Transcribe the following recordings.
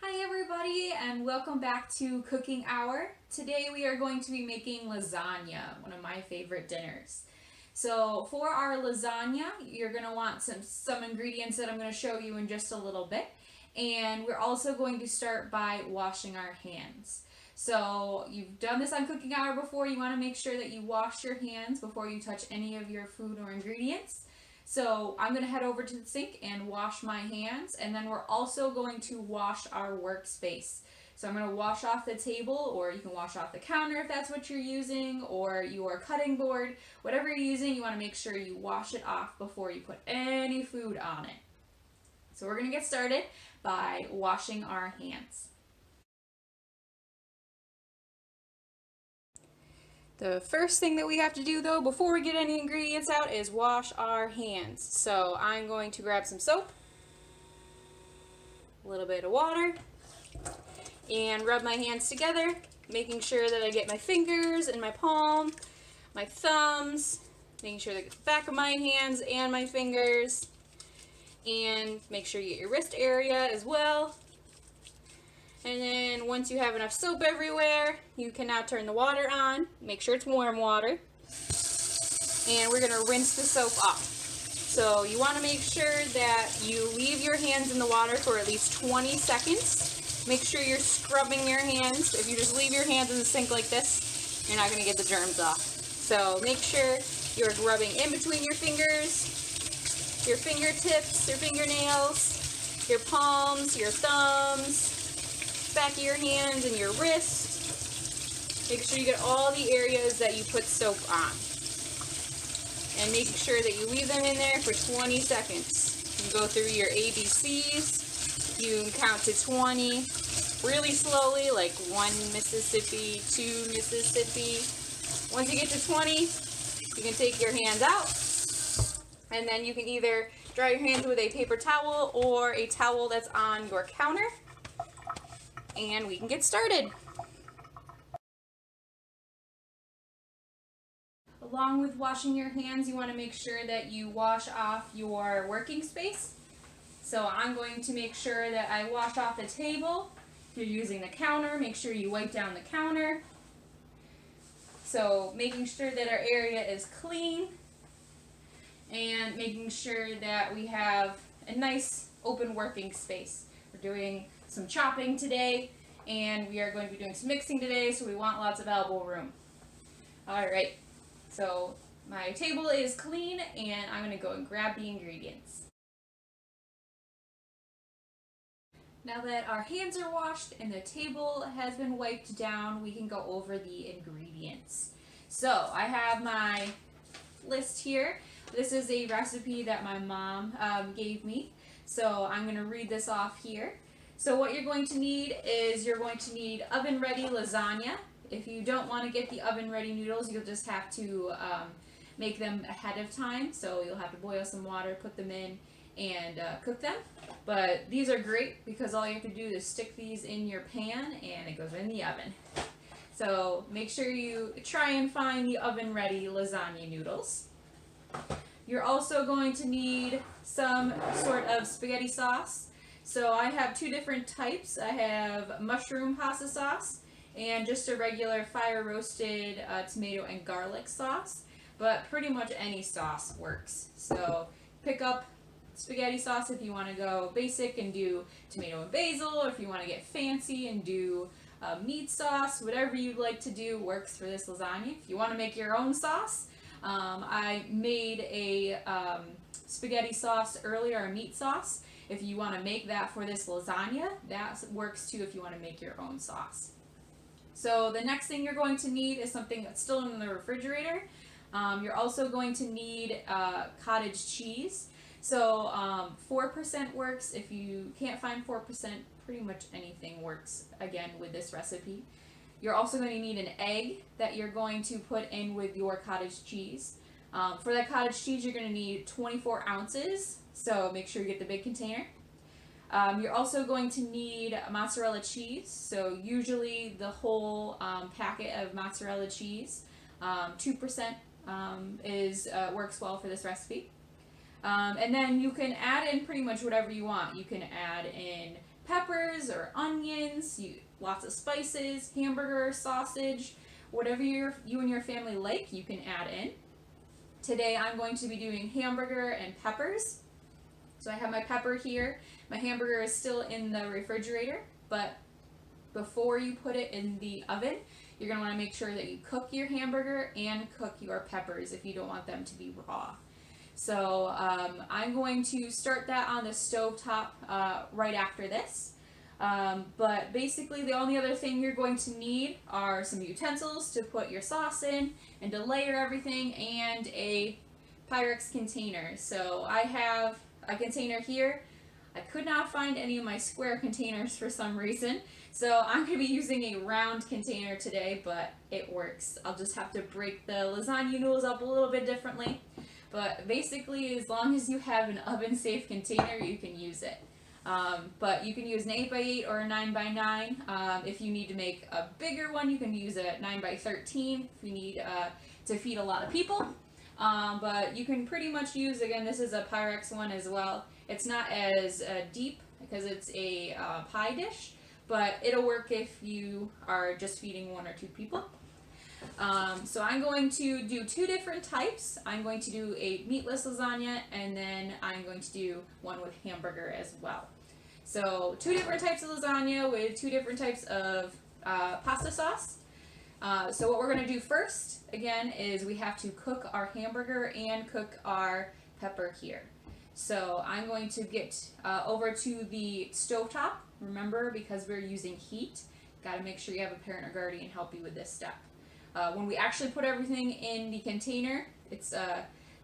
Hi everybody and welcome back to Cooking Hour. Today we are going to be making lasagna, one of my favorite dinners. So for our lasagna, you're going to want some ingredients that I'm going to show you in just a little bit. And we're also going to start by washing our hands. So you've done this on Cooking Hour before. You want to make sure that you wash your hands before you touch any of your food or ingredients. So I'm going to head over to the sink and wash my hands, and then we're also going to wash our workspace. So I'm going to wash off the table, or you can wash off the counter if that's what you're using, or your cutting board. Whatever you're using, you want to make sure you wash it off before you put any food on it. So we're going to get started by washing our hands. The first thing that we have to do though before we get any ingredients out is wash our hands. So I'm going to grab some soap, a little bit of water, and rub my hands together, making sure that I get my fingers and my palm, my thumbs, making sure that I get the back of my hands and my fingers, and make sure you get your wrist area as well. And then once you have enough soap everywhere, you can now turn the water on. Make sure it's warm water. And we're going to rinse the soap off. So you want to make sure that you leave your hands in the water for at least 20 seconds. Make sure you're scrubbing your hands. If you just leave your hands in the sink like this, you're not going to get the germs off. So make sure you're rubbing in between your fingers, your fingertips, your fingernails, your palms, your thumbs, back of your hands and your wrist. Make sure you get all the areas that you put soap on. And making sure that you leave them in there for 20 seconds. You can go through your ABCs. You can count to 20 really slowly, like 1 Mississippi, 2 Mississippi. Once you get to 20, you can take your hands out. And then you can either dry your hands with a paper towel or a towel that's on your counter. And we can get started. Along with washing your hands, you want to make sure that you wash off your working space. So I'm going to make sure that I wash off the table. If you're using the counter, make sure you wipe down the counter. So making sure that our area is clean and making sure that we have a nice open working space. We're doing some chopping today, and we are going to be doing some mixing today, so we want lots of elbow room. Alright, so my table is clean, and I'm going to go and grab the ingredients. Now that our hands are washed and the table has been wiped down, we can go over the ingredients. So I have my list here. This is a recipe that my mom gave me, so I'm going to read this off here. So what you're going to need is you're going to need oven-ready lasagna. If you don't want to get the oven-ready noodles, you'll just have to make them ahead of time. So you'll have to boil some water, put them in, and cook them. But these are great because all you have to do is stick these in your pan and it goes in the oven. So make sure you try and find the oven-ready lasagna noodles. You're also going to need some sort of spaghetti sauce. So I have two different types. I have mushroom pasta sauce and just a regular fire roasted tomato and garlic sauce, but pretty much any sauce works. So pick up spaghetti sauce if you want to go basic and do tomato and basil, or if you want to get fancy and do meat sauce. Whatever you'd like to do works for this lasagna. If you want to make your own sauce, I made a spaghetti sauce earlier, a meat sauce. If you want to make that for this lasagna, that works too if you want to make your own sauce. So the next thing you're going to need is something that's still in the refrigerator. You're also going to need cottage cheese. So 4% works. If you can't find 4%, pretty much anything works, again, with this recipe. You're also going to need an egg that you're going to put in with your cottage cheese. For that cottage cheese, you're going to need 24 ounces, so make sure you get the big container. You're also going to need mozzarella cheese, so usually the whole packet of mozzarella cheese, 2% works well for this recipe. And then you can add in pretty much whatever you want. You can add in peppers or onions, lots of spices, hamburger, sausage, whatever you and your family like, you can add in. Today I'm going to be doing hamburger and peppers. So I have my pepper here. My hamburger is still in the refrigerator, but before you put it in the oven, you're going to want to make sure that you cook your hamburger and cook your peppers if you don't want them to be raw. So I'm going to start that on the stovetop right after this. But basically the only other thing you're going to need are some utensils to put your sauce in and to layer everything, and a Pyrex container. So I have a container here. I could not find any of my square containers for some reason, so I'm going to be using a round container today, but it works. I'll just have to break the lasagna noodles up a little bit differently, but basically as long as you have an oven safe container, you can use it. But you can use an 8x8 or a 9x9. If you need to make a bigger one, you can use a 9x13 if you need to feed a lot of people. But you can pretty much use, again, this is a Pyrex one as well. It's not as deep because it's a pie dish, but it'll work if you are just feeding 1 or 2 people. So I'm going to do 2 different types. I'm going to do a meatless lasagna, and then I'm going to do one with hamburger as well. So 2 different types of lasagna with 2 different types of pasta sauce. So what we're going to do first, again, is we have to cook our hamburger and cook our pepper here. So I'm going to get over to the stovetop. Remember, because we're using heat, got to make sure you have a parent or guardian help you with this step. When we actually put everything in the container, it's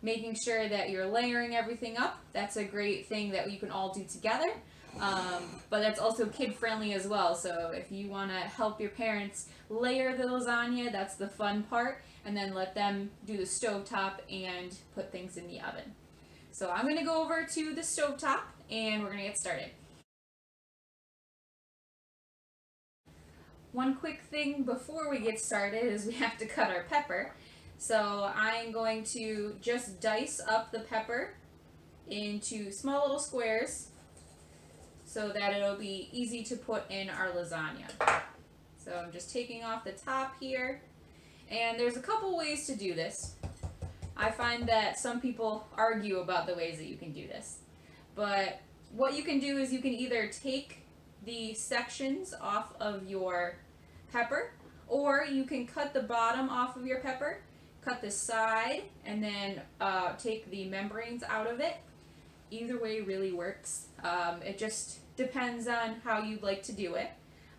making sure that you're layering everything up. That's a great thing that you can all do together. But that's also kid friendly as well. So if you want to help your parents layer the lasagna, that's the fun part. And then let them do the stovetop and put things in the oven. So I'm going to go over to the stovetop and we're going to get started. One quick thing before we get started is we have to cut our pepper. So I'm going to just dice up the pepper into small little squares so that it'll be easy to put in our lasagna. So I'm just taking off the top here, and there's a couple ways to do this. I find that some people argue about the ways that you can do this, but what you can do is you can either take the sections off of your pepper, or you can cut the bottom off of your pepper, cut the side, and then take the membranes out of it. Either way really works. It just depends on how you'd like to do it.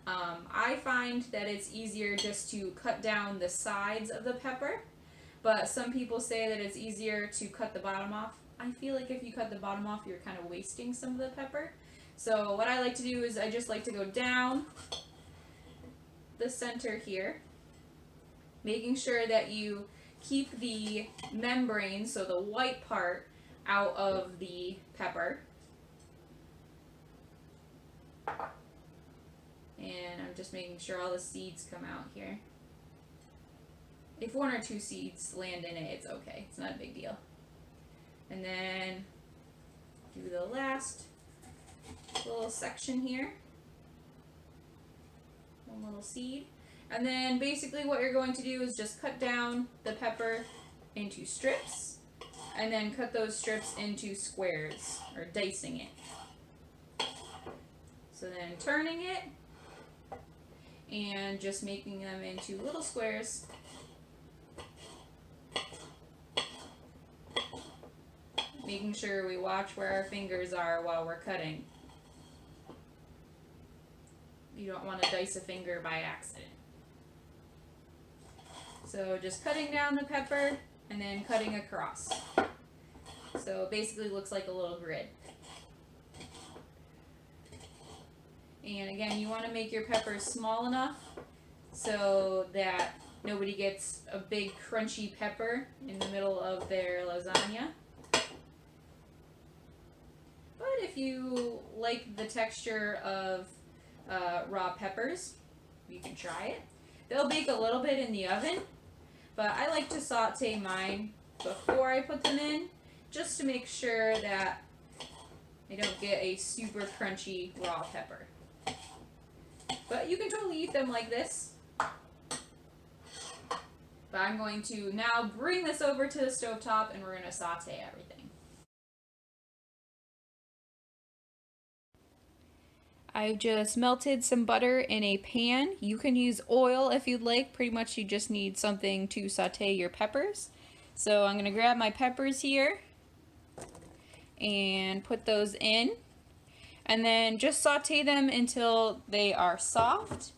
I find that it's easier just to cut down the sides of the pepper, but some people say that it's easier to cut the bottom off. I feel like if you cut the bottom off, you're kind of wasting some of the pepper. So what I like to do is I just like to go down the center here, making sure that you keep the membrane, so the white part, out of the pepper. And I'm just making sure all the seeds come out here. If 1 or 2 seeds land in it, it's okay. It's not a big deal. And then do the last little section here. 1 little seed. And then basically what you're going to do is just cut down the pepper into strips, and then cut those strips into squares, or dicing it. So then turning it, and just making them into little squares. Making sure we watch where our fingers are while we're cutting. You don't want to dice a finger by accident. So just cutting down the pepper and then cutting across. So it basically looks like a little grid. And again, you want to make your peppers small enough so that nobody gets a big crunchy pepper in the middle of their lasagna. But if you like the texture of raw peppers, you can try it. They'll bake a little bit in the oven, but I like to saute mine before I put them in, just to make sure that I don't get a super crunchy raw pepper. But you can totally eat them like this. But I'm going to now bring this over to the stovetop and we're going to saute everything. I've just melted some butter in a pan. You can use oil if you'd like. Pretty much you just need something to saute your peppers. So I'm going to grab my peppers here and put those in. And then just saute them until they are soft.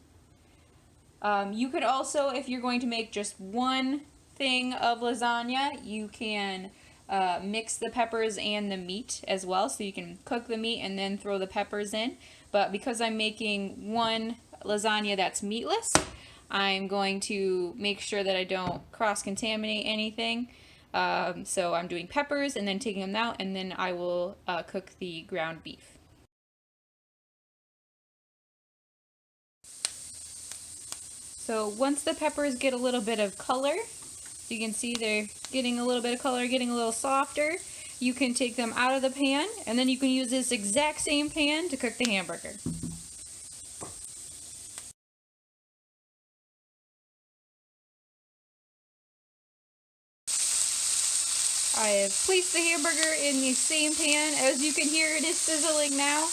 You could also, if you're going to make just one thing of lasagna, you can mix the peppers and the meat as well. So you can cook the meat and then throw the peppers in. But because I'm making one lasagna that's meatless, I'm going to make sure that I don't cross-contaminate anything. So I'm doing peppers and then taking them out, and then I will cook the ground beef. So once the peppers get a little bit of color, you can see they're getting a little bit of color, getting a little softer, you can take them out of the pan, and then you can use this exact same pan to cook the hamburger. I have placed the hamburger in the same pan. As you can hear, it is sizzling now.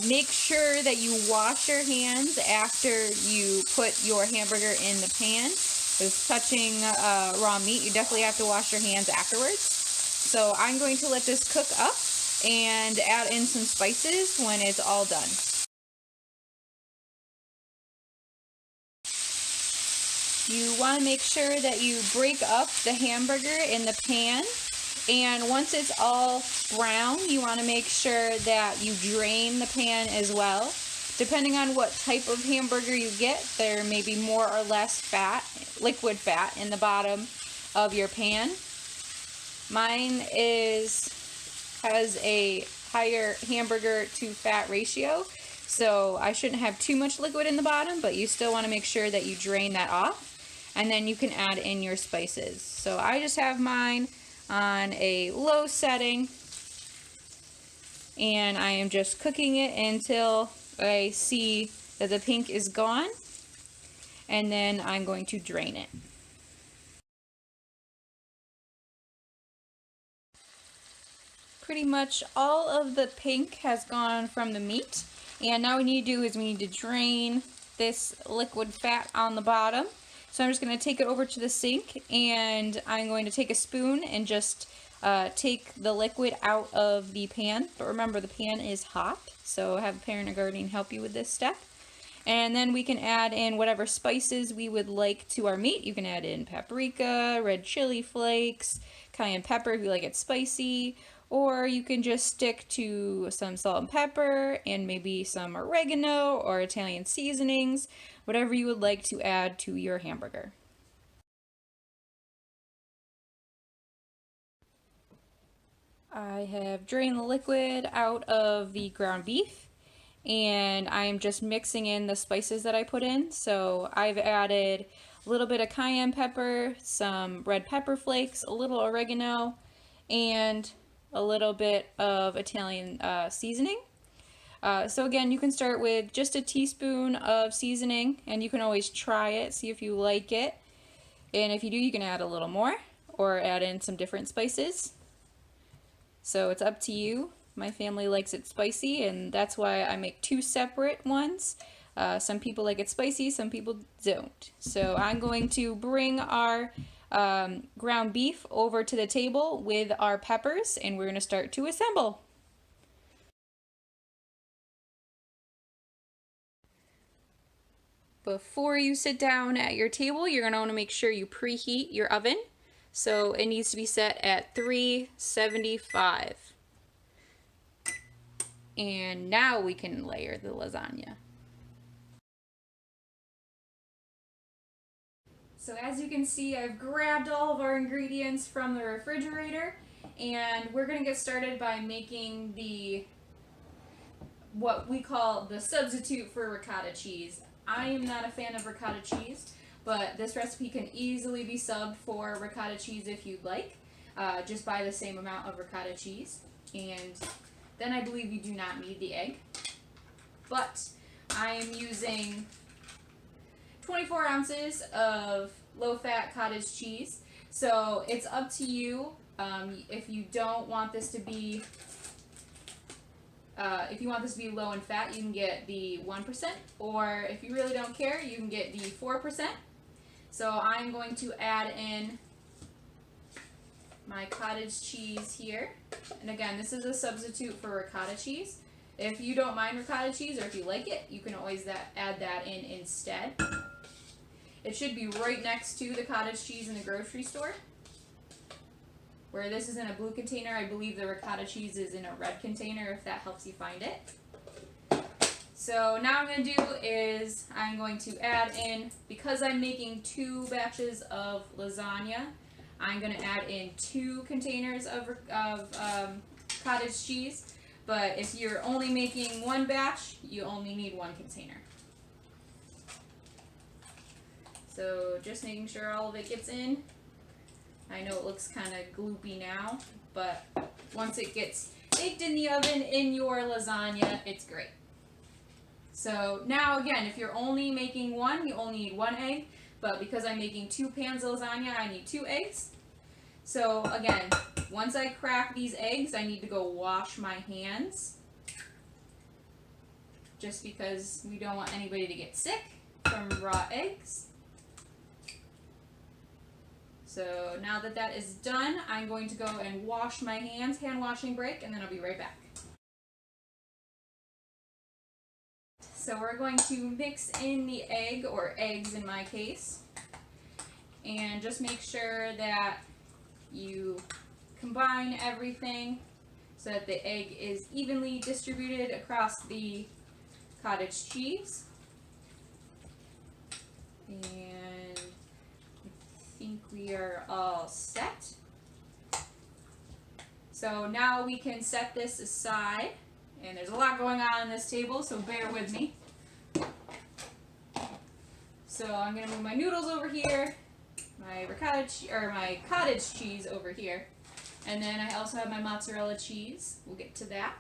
Make sure that you wash your hands after you put your hamburger in the pan. Because touching raw meat, you definitely have to wash your hands afterwards. So I'm going to let this cook up and add in some spices when it's all done. You want to make sure that you break up the hamburger in the pan. And once it's all brown, you want to make sure that you drain the pan as well. Depending on what type of hamburger you get, there may be more or less fat, liquid fat, in the bottom of your pan. Mine has a higher hamburger to fat ratio, so I shouldn't have too much liquid in the bottom, but you still want to make sure that you drain that off. And then you can add in your spices. So I just have mine on a low setting, and I am just cooking it until I see that the pink is gone, and then I'm going to drain it. Pretty much all of the pink has gone from the meat, and now what we need to do is we need to drain this liquid fat on the bottom. So I'm just going to take it over to the sink, and I'm going to take a spoon and just take the liquid out of the pan. But remember, the pan is hot, so have a parent or guardian help you with this step. And then we can add in whatever spices we would like to our meat. You can add in paprika, red chili flakes, cayenne pepper if you like it spicy, or you can just stick to some salt and pepper and maybe some oregano or Italian seasonings, whatever you would like to add to your hamburger. I have drained the liquid out of the ground beef, and I am just mixing in the spices that I put in. So I've added a little bit of cayenne pepper, some red pepper flakes, a little oregano, and a little bit of Italian seasoning. So again, you can start with just a teaspoon of seasoning, and you can always try it, see if you like it. And if you do, you can add a little more or add in some different spices. So it's up to you. My family likes it spicy, and that's why I make two separate ones. Some people like it spicy, some people don't. So I'm going to bring our ground beef over to the table with our peppers, and we're going to start to assemble. Before you sit down at your table, you're going to want to make sure you preheat your oven. So it needs to be set at 375. And now we can layer the lasagna. So as you can see, I've grabbed all of our ingredients from the refrigerator, and we're going to get started by making what we call the substitute for ricotta cheese. I am not a fan of ricotta cheese, but this recipe can easily be subbed for ricotta cheese if you'd like. Just buy the same amount of ricotta cheese. And then I believe you do not need the egg. But I am using 24 ounces of low-fat cottage cheese. So it's up to you. If you don't want this to be, low in fat, you can get the 1%, or if you really don't care, you can get the 4%. So I'm going to add in my cottage cheese here. And again, this is a substitute for ricotta cheese. If you don't mind ricotta cheese, or if you like it, you can always add that in instead. It should be right next to the cottage cheese in the grocery store. Where this is in a blue container, I believe the ricotta cheese is in a red container, if that helps you find it. So now what I'm going to do is I'm going to add in, because I'm making 2 batches of lasagna, I'm going to add in 2 containers of cottage cheese. But if you're only making 1 batch, you only need 1 container. So just making sure all of it gets in. I know it looks kind of gloopy now, but once it gets baked in the oven in your lasagna, it's great. So now again, if you're only making 1, you only need 1 egg, but because I'm making 2 pans of lasagna, I need 2 eggs. So again, once I crack these eggs, I need to go wash my hands, just because we don't want anybody to get sick from raw eggs. So now that that is done, I'm going to go and wash my hands, hand washing break, and then I'll be right back. So we're going to mix in the egg, or eggs in my case, and just make sure that you combine everything so that the egg is evenly distributed across the cottage cheese. And I think we are all set. So now we can set this aside, and there's a lot going on this table, so bear with me. So I'm going to move my noodles over here, my cottage cheese over here, and then I also have my mozzarella cheese. We'll get to that.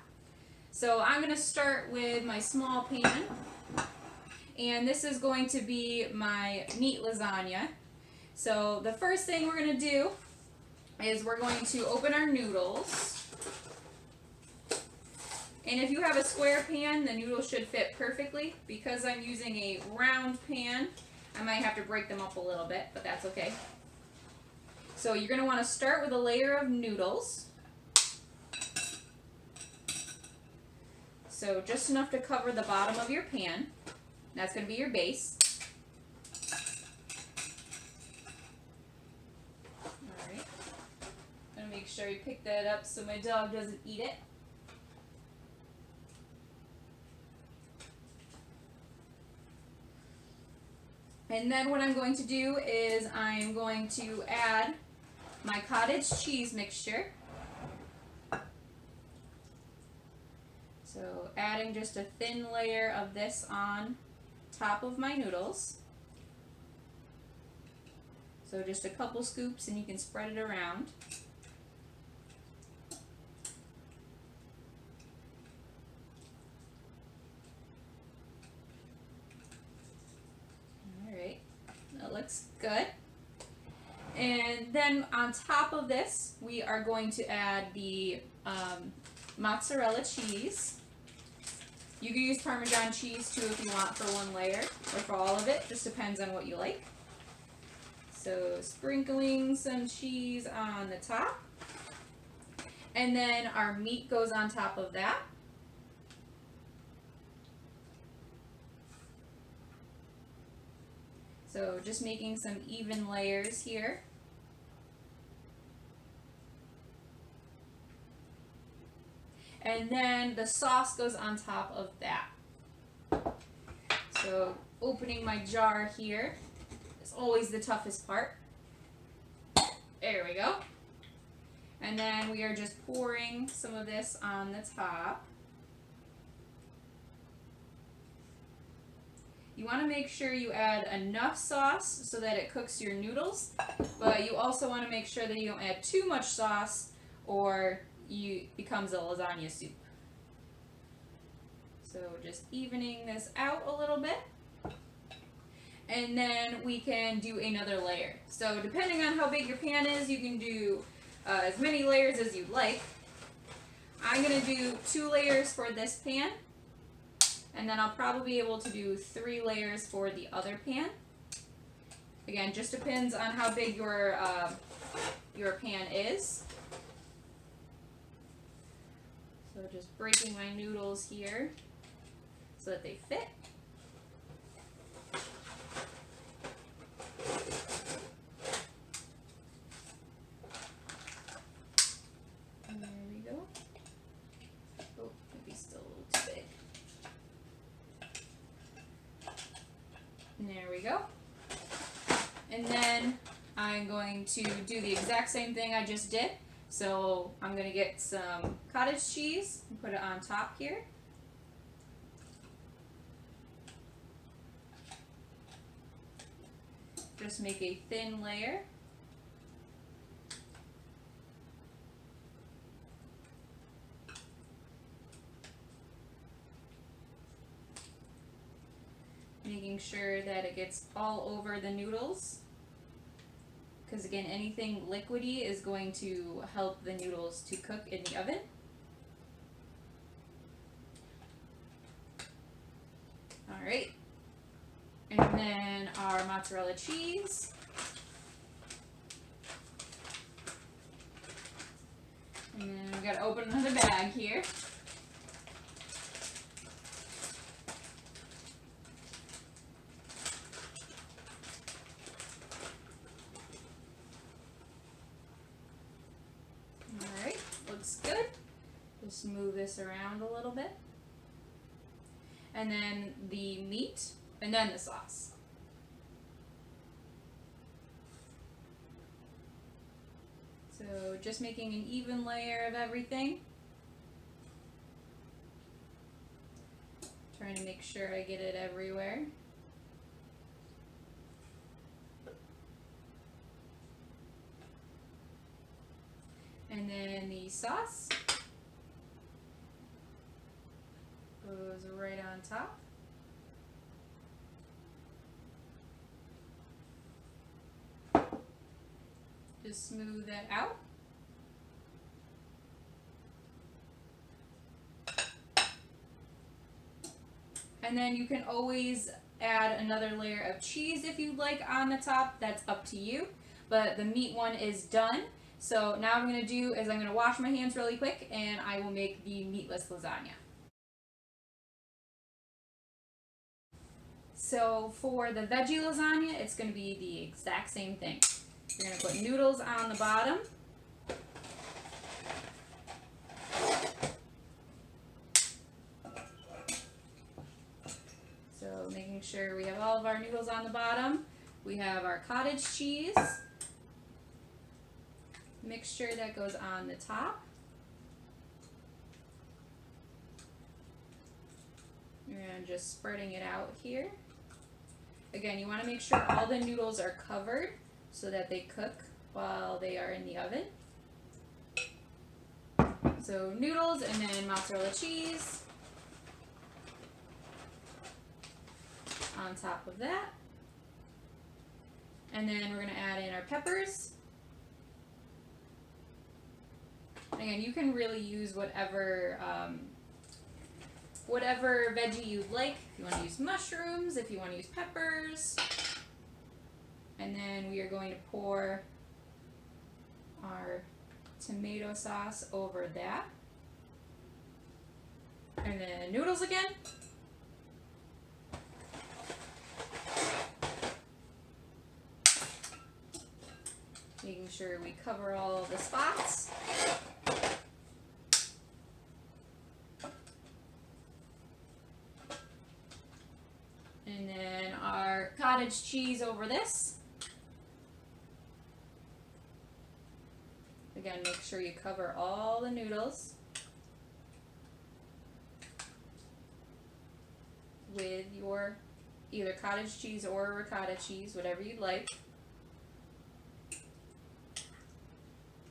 So I'm going to start with my small pan, and this is going to be my meat lasagna. So the first thing we're going to do is we're going to open our noodles. And if you have a square pan, the noodles should fit perfectly. Because I'm using a round pan, I might have to break them up a little bit, but that's okay. So you're going to want to start with a layer of noodles. So just enough to cover the bottom of your pan. That's going to be your base. Alright. I'm going to make sure you pick that up so my dog doesn't eat it. And then what I'm going to do is I'm going to add my cottage cheese mixture. So adding just a thin layer of this on top of my noodles. So just a couple scoops and you can spread it around. Alright, that looks good. And then on top of this, we are going to add the mozzarella cheese. You can use Parmesan cheese too if you want for one layer or for all of it. Just depends on what you like. So sprinkling some cheese on the top. And then our meat goes on top of that. So just making some even layers here. And then the sauce goes on top of that. So opening my jar here is always the toughest part. There we go. And then we are just pouring some of this on the top. You want to make sure you add enough sauce so that it cooks your noodles, but you also want to make sure that you don't add too much sauce or it becomes a lasagna soup. So just evening this out a little bit. And then we can do another layer. So depending on how big your pan is, you can do as many layers as you'd like. I'm going to do 2 layers for this pan. And then I'll probably be able to do 3 layers for the other pan. Again, just depends on how big your pan is. So just breaking my noodles here so that they fit. And there we go. Oh, maybe still a little too big. And there we go. And then I'm going to do the exact same thing I just did. So I'm going to get some cottage cheese and put it on top here. Just make a thin layer. Making sure that it gets all over the noodles. Because again, anything liquidy is going to help the noodles to cook in the oven. Alright. And then our mozzarella cheese. And then we've got to open another bag here. Alright, looks good. Just move this around a little bit. And then the meat, and then the sauce. So just making an even layer of everything. Trying to make sure I get it everywhere. And then the sauce goes right on top. Just smooth that out. And then you can always add another layer of cheese if you'd like on the top. That's up to you. But the meat one is done. So now what I'm going to do is I'm going to wash my hands really quick and I will make the meatless lasagna. So for the veggie lasagna, it's going to be the exact same thing. You're going to put noodles on the bottom. So making sure we have all of our noodles on the bottom. We have our cottage cheese mixture that goes on the top. And just spreading it out here. Again, you want to make sure all the noodles are covered so that they cook while they are in the oven. So noodles and then mozzarella cheese on top of that. And then we're going to add in our peppers. Again, you can really use whatever veggie you'd like. If you want to use mushrooms, if you want to use peppers. And then we are going to pour our tomato sauce over that. And then noodles again. Making sure we cover all of the spots. And then our cottage cheese over this. Again, make sure you cover all the noodles with your either cottage cheese or ricotta cheese, whatever you'd like.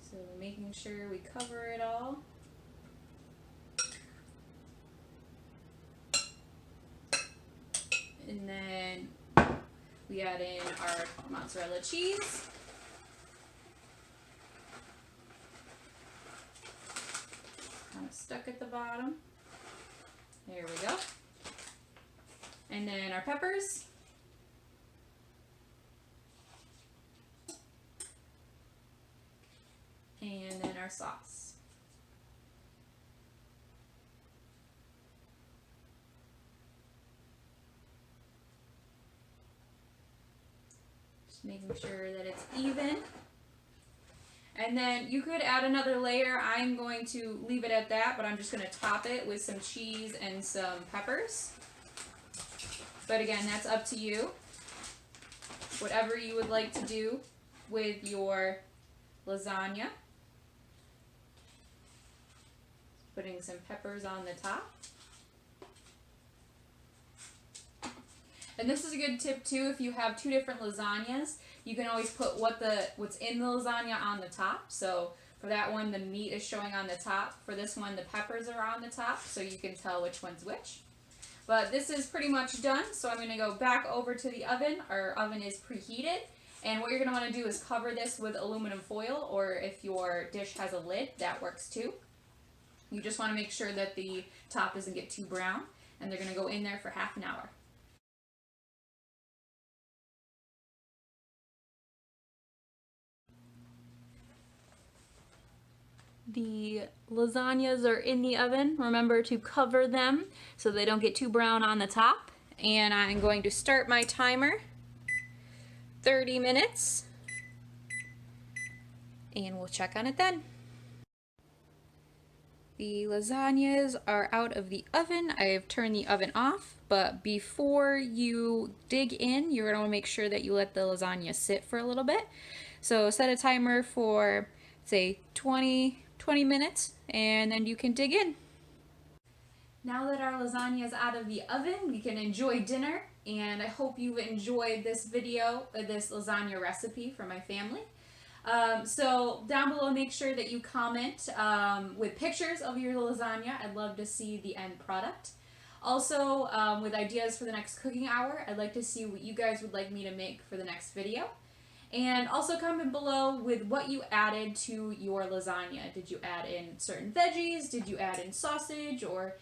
So making sure we cover it all. We add in our mozzarella cheese. Kind of stuck at the bottom. There we go. And then our peppers. And then our sauce. Just making sure that it's even. And then you could add another layer. I'm going to leave it at that, but I'm just going to top it with some cheese and some peppers. But again, that's up to you. Whatever you would like to do with your lasagna. Putting some peppers on the top. And this is a good tip too, if you have two different lasagnas, you can always put what's in the lasagna on the top. So for that one, the meat is showing on the top. For this one, the peppers are on the top, so you can tell which one's which. But this is pretty much done, so I'm going to go back over to the oven. Our oven is preheated, and what you're going to want to do is cover this with aluminum foil, or if your dish has a lid, that works too. You just want to make sure that the top doesn't get too brown, and they're going to go in there for half an hour. The lasagnas are in the oven. Remember to cover them so they don't get too brown on the top. And I'm going to start my timer. 30 minutes. And we'll check on it then. The lasagnas are out of the oven. I have turned the oven off, but before you dig in, you're going to want to make sure that you let the lasagna sit for a little bit. So set a timer for, say, 20 minutes, and then you can dig in. Now that our lasagna is out of the oven, we can enjoy dinner, and I hope you enjoyed this video, this lasagna recipe for my family. So down below, make sure that you comment with pictures of your lasagna. I'd love to see the end product. Also, with ideas for the next cooking hour, I'd like to see what you guys would like me to make for the next video. And also comment below with what you added to your lasagna. Did you add in certain veggies? Did you add in sausage or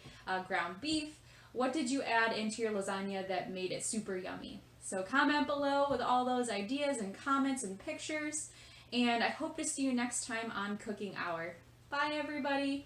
ground beef? What did you add into your lasagna that made it super yummy? So comment below with all those ideas and comments and pictures. And I hope to see you next time on Cooking Hour. Bye everybody!